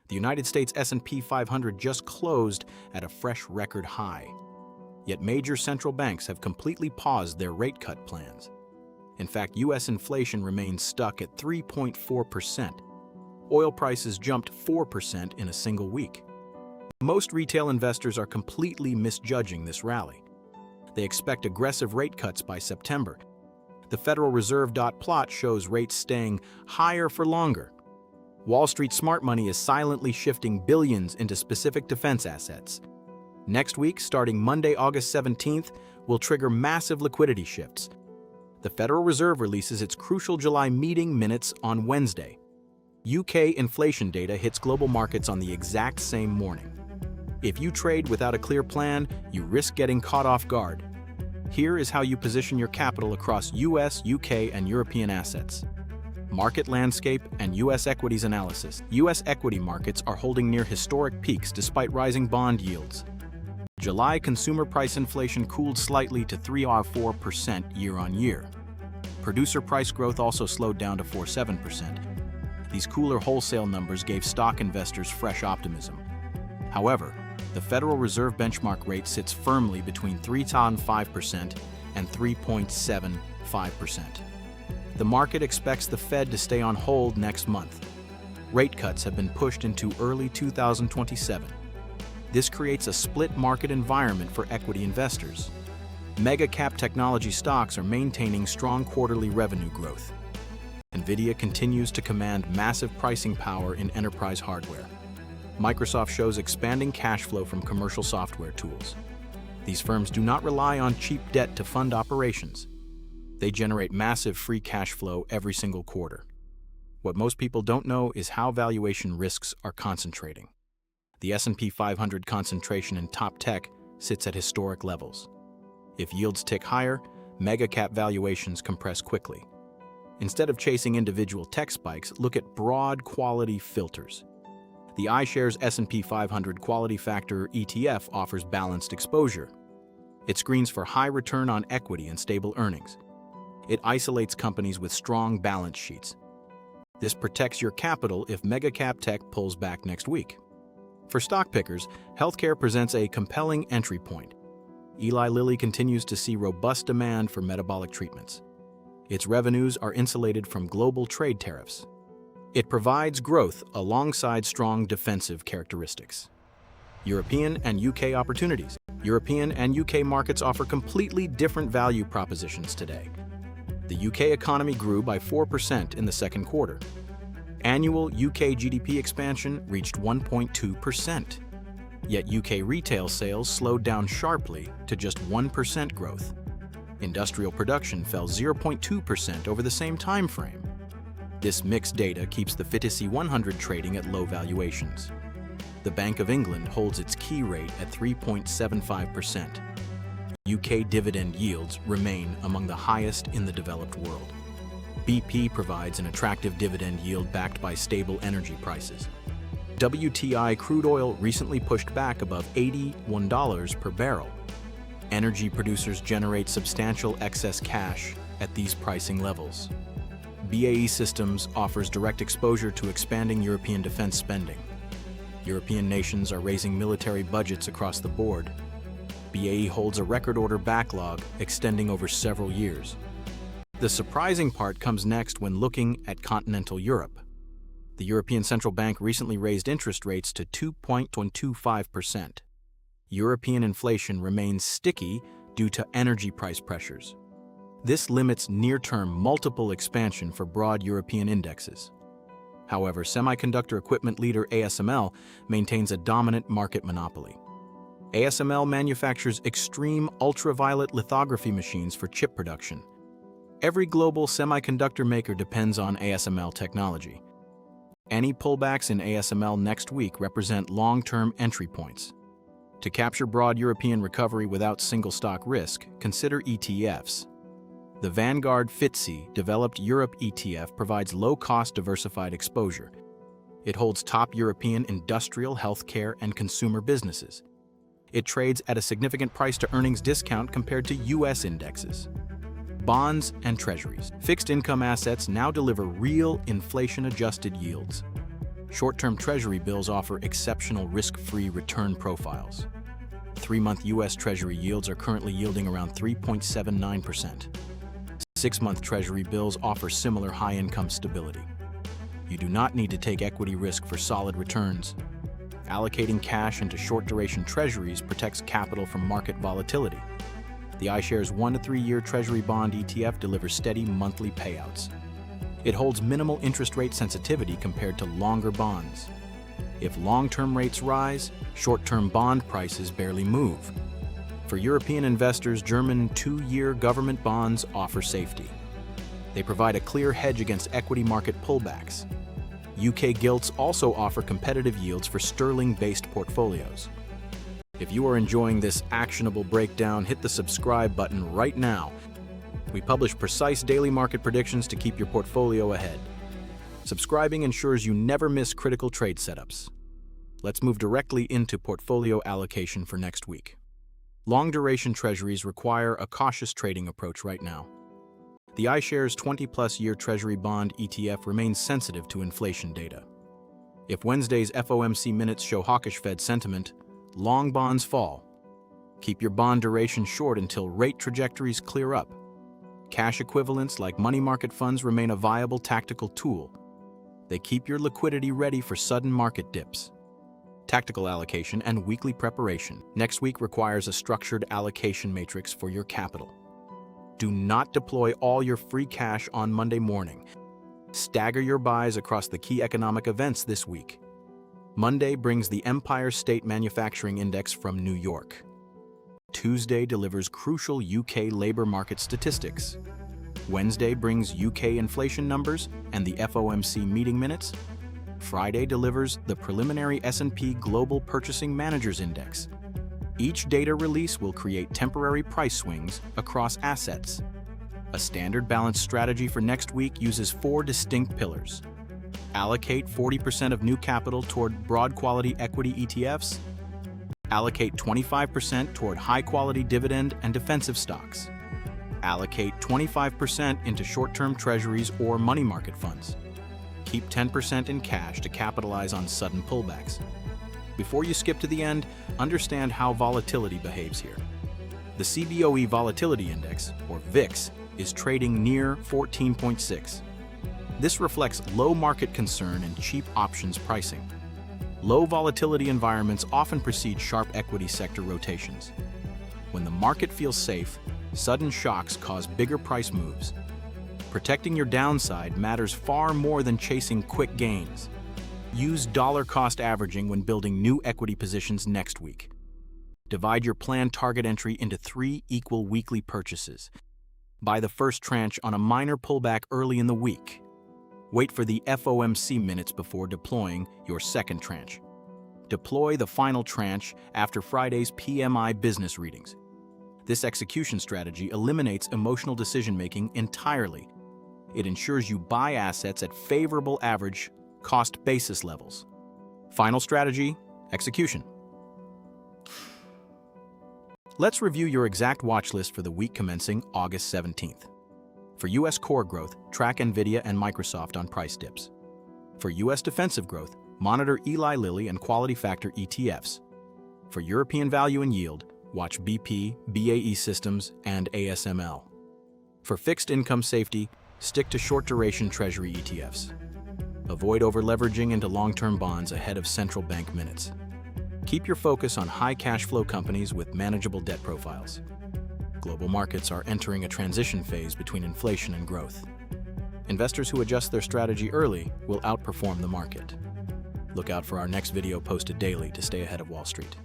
The United States S&P 500 just closed at a fresh record high. Yet major central banks have completely paused their rate cut plans. In fact, U.S. inflation remains stuck at 3.4%. Oil prices jumped 4% in a single week. Most retail investors are completely misjudging this rally. They expect aggressive rate cuts by September. The Federal Reserve plot shows rates staying higher for longer. Wall Street smart money is silently shifting billions into specific defense assets. Next week, starting Monday, August 17th, will trigger massive liquidity shifts. The Federal Reserve releases its crucial July meeting minutes on Wednesday. UK inflation data hits global markets on the exact same morning. If you trade without a clear plan, you risk getting caught off guard. Here is how you position your capital across US, UK, and European assets. Market landscape and U.S. equities analysis. U.S. equity markets are holding near historic peaks despite rising bond yields. July consumer price inflation cooled slightly to 3.4% year-on-year. Producer price growth also slowed down to 4.7%. These cooler wholesale numbers gave stock investors fresh optimism. However, the Federal Reserve benchmark rate sits firmly between 3.5% and 3.75%. The market expects the Fed to stay on hold next month. Rate cuts have been pushed into early 2027. This creates a split market environment for equity investors. Mega-cap technology stocks are maintaining strong quarterly revenue growth. Nvidia continues to command massive pricing power in enterprise hardware. Microsoft shows expanding cash flow from commercial software tools. These firms do not rely on cheap debt to fund operations. They generate massive free cash flow every single quarter. What most people don't know is how valuation risks are concentrating. The S&P 500 concentration in top tech sits at historic levels. If yields tick higher, mega-cap valuations compress quickly. Instead of chasing individual tech spikes, look at broad quality filters. The iShares S&P 500 Quality Factor ETF offers balanced exposure. It screens for high return on equity and stable earnings. It isolates companies with strong balance sheets. This protects your capital if mega-cap tech pulls back next week. For stock pickers, healthcare presents a compelling entry point. Eli Lilly continues to see robust demand for metabolic treatments. Its revenues are insulated from global trade tariffs. It provides growth alongside strong defensive characteristics. European and UK opportunities. European and UK markets offer completely different value propositions today. The UK economy grew by 4% in the second quarter. Annual UK GDP expansion reached 1.2%. Yet UK retail sales slowed down sharply to just 1% growth. Industrial production fell 0.2% over the same time frame. This mixed data keeps the FTSE 100 trading at low valuations. The Bank of England holds its key rate at 3.75%. UK dividend yields remain among the highest in the developed world. BP provides an attractive dividend yield backed by stable energy prices. WTI crude oil recently pushed back above $81 per barrel. Energy producers generate substantial excess cash at these pricing levels. BAE Systems offers direct exposure to expanding European defense spending. European nations are raising military budgets across the board. BAE holds a record order backlog extending over several years. The surprising part comes next when looking at continental Europe. The European Central Bank recently raised interest rates to 2.25%. European inflation remains sticky due to energy price pressures. This limits near-term multiple expansion for broad European indexes. However, semiconductor equipment leader ASML maintains a dominant market monopoly. ASML manufactures extreme ultraviolet lithography machines for chip production. Every global semiconductor maker depends on ASML technology. Any pullbacks in ASML next week represent long-term entry points. To capture broad European recovery without single-stock risk, consider ETFs. The Vanguard FTSE Developed Europe ETF provides low-cost diversified exposure. It holds top European industrial, healthcare, and consumer businesses. It trades at a significant price-to-earnings discount compared to U.S. indexes. Bonds and Treasuries. Fixed income assets now deliver real inflation-adjusted yields. Short-term Treasury bills offer exceptional risk-free return profiles. 3-month U.S. Treasury yields are currently yielding around 3.79%. 6-month Treasury bills offer similar high-income stability. You do not need to take equity risk for solid returns. Allocating cash into short-duration Treasuries protects capital from market volatility. The iShares 1 to 3-year Treasury bond ETF delivers steady monthly payouts. It holds minimal interest rate sensitivity compared to longer bonds. If long-term rates rise, short-term bond prices barely move. For European investors, German 2-year government bonds offer safety. They provide a clear hedge against equity market pullbacks. UK gilts also offer competitive yields for sterling-based portfolios. If you are enjoying this actionable breakdown, hit the subscribe button right now. We publish precise daily market predictions to keep your portfolio ahead. Subscribing ensures you never miss critical trade setups. Let's move directly into portfolio allocation for next week. Long-duration Treasuries require a cautious trading approach right now. The iShares 20-plus year Treasury bond ETF remains sensitive to inflation data. If Wednesday's FOMC minutes show hawkish Fed sentiment, long bonds fall. Keep your bond duration short until rate trajectories clear up. Cash equivalents like money market funds remain a viable tactical tool. They keep your liquidity ready for sudden market dips. Tactical allocation and weekly preparation. Next week requires a structured allocation matrix for your capital. Do not deploy all your free cash on Monday morning. Stagger your buys across the key economic events this week. Monday brings the Empire State Manufacturing Index from New York. Tuesday delivers crucial UK labor market statistics. Wednesday brings UK inflation numbers and the FOMC meeting minutes. Friday delivers the preliminary S&P Global Purchasing Managers Index. Each data release will create temporary price swings across assets. A standard balanced strategy for next week uses 4 distinct pillars. Allocate 40% of new capital toward broad-quality equity ETFs. Allocate 25% toward high-quality dividend and defensive stocks. Allocate 25% into short-term Treasuries or money market funds. Keep 10% in cash to capitalize on sudden pullbacks. Before you skip to the end, understand how volatility behaves here. The CBOE Volatility Index, or VIX, is trading near 14.6. This reflects low market concern and cheap options pricing. Low volatility environments often precede sharp equity sector rotations. When the market feels safe, sudden shocks cause bigger price moves. Protecting your downside matters far more than chasing quick gains. Use dollar-cost averaging when building new equity positions next week. Divide your planned target entry into 3 equal weekly purchases. Buy the first tranche on a minor pullback early in the week. Wait for the FOMC minutes before deploying your second tranche. Deploy the final tranche after Friday's PMI business readings. This execution strategy eliminates emotional decision-making entirely. It ensures you buy assets at favorable average cost basis levels. Final strategy, execution. Let's review your exact watch list for the week commencing August 17th. For U.S. core growth, track Nvidia and Microsoft on price dips. For U.S. defensive growth, monitor Eli Lilly and quality factor ETFs. For European value and yield, watch BP, BAE Systems, and ASML. For fixed income safety, stick to short-duration Treasury ETFs. Avoid over-leveraging into long-term bonds ahead of central bank minutes. Keep your focus on high cash flow companies with manageable debt profiles. Global markets are entering a transition phase between inflation and growth. Investors who adjust their strategy early will outperform the market. Look out for our next video posted daily to stay ahead of Wall Street.